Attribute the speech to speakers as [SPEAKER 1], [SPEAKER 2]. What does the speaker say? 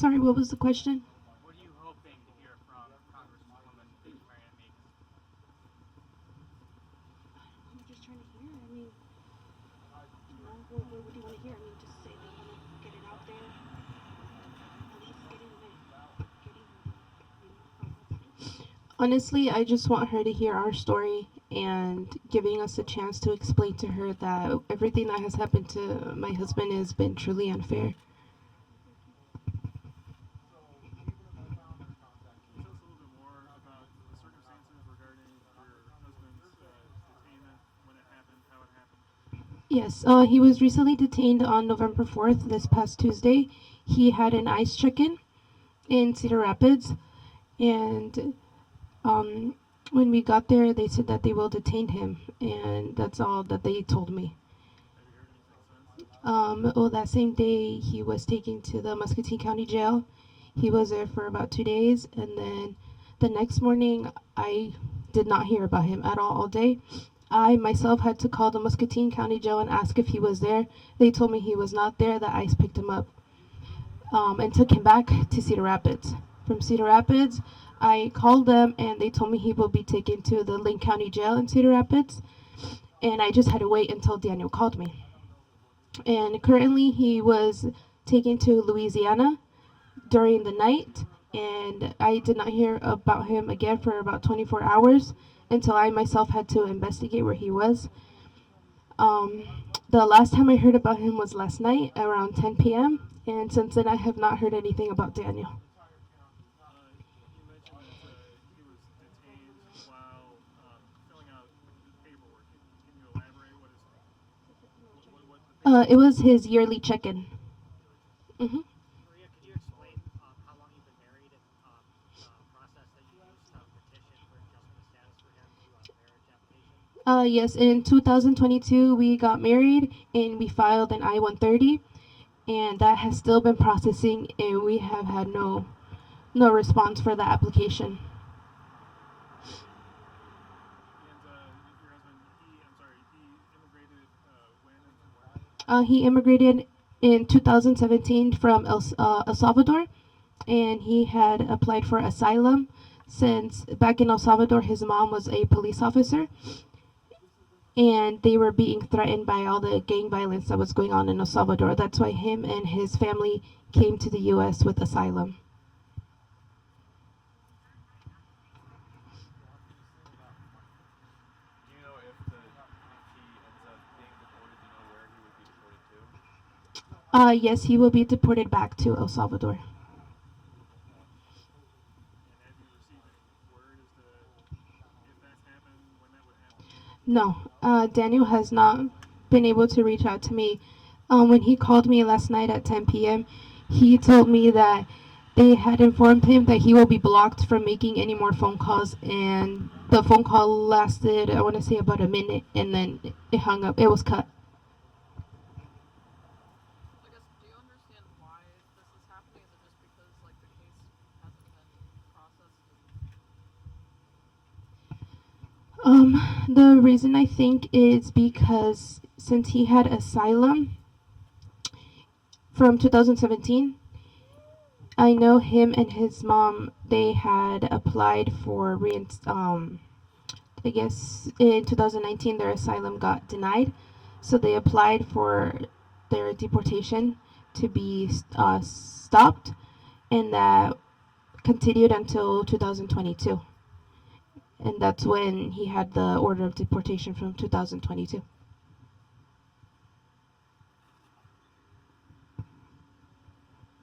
[SPEAKER 1] Sorry, what was the question?
[SPEAKER 2] What are you hoping to hear from Congresswoman Mariannette Meeks?
[SPEAKER 1] I'm just trying to hear. I mean, what do you want to hear? I mean, just say they want to get it out there. At least honestly, I just want her to hear our story and giving us a chance to explain to her that everything that has happened to my husband has been truly unfair.
[SPEAKER 3] Can you tell us a little bit more about the circumstances regarding your husband's detainment, when it happened, how it happened?
[SPEAKER 1] Yes, he was recently detained on November 4th, this past Tuesday. He had an ICE check-in in Cedar Rapids, and when we got there, they said that they will detain him, and that's all that they told me.
[SPEAKER 3] Have you heard anything since?
[SPEAKER 1] Well, that same day, he was taken to the Muscatine County Jail. He was there for about 2 days, and then the next morning, I did not hear about him at all day. I myself had to call the Muscatine County Jail and ask if he was there. They told me he was not there, that ICE picked him up and took him back to Cedar Rapids. From Cedar Rapids, I called them and they told me he will be taken to the Lake County Jail in Cedar Rapids. And I just had to wait until Daniel called me. And currently he was taken to Louisiana during the night, and I did not hear about him again for about 24 hours until I myself had to investigate where he was. Um, the last time I heard about him was last night around 10 p.m., and since then I have not heard anything about Daniel.
[SPEAKER 3] You mentioned that he was detained while filling out the paperwork. Can you elaborate what the paperwork?
[SPEAKER 1] It was his yearly check-in. hmm
[SPEAKER 2] Maria, could you explain how long you've been married and the process that you used to petition for adjustment of status for him through a marriage application?
[SPEAKER 1] Yes, in 2022 we got married and we filed an I-130, and that has still been processing, and we have had no response for the application.
[SPEAKER 3] And your husband, he immigrated when and from where?
[SPEAKER 1] He immigrated in 2017 from El Salvador, and he had applied for asylum since back in El Salvador his mom was a police officer, and they were being threatened by all the gang violence that was going on in El Salvador. That's why him and his family came to the U.S. with asylum.
[SPEAKER 3] Do you know if he ends up being deported? Do you know where he would be deported to?
[SPEAKER 1] Yes, he will be deported back to El Salvador.
[SPEAKER 3] And have you received any word as to if that's happened, when that would happen?
[SPEAKER 1] No, Daniel has not been able to reach out to me. When he called me last night at 10 p.m., he told me that they had informed him that he will be blocked from making any more phone calls, and the phone call lasted, I want to say, about a minute, and then it hung up. It was cut.
[SPEAKER 4] I guess, do you understand why this is happening? Is it just because, like, the case hasn't been processed?
[SPEAKER 1] The reason I think is because since he had asylum from 2017, I know him and his mom, they had applied for I guess in 2019 their asylum got denied, so they applied for their deportation to be stopped, and that continued until 2022, and that's when he had the order of deportation from 2022.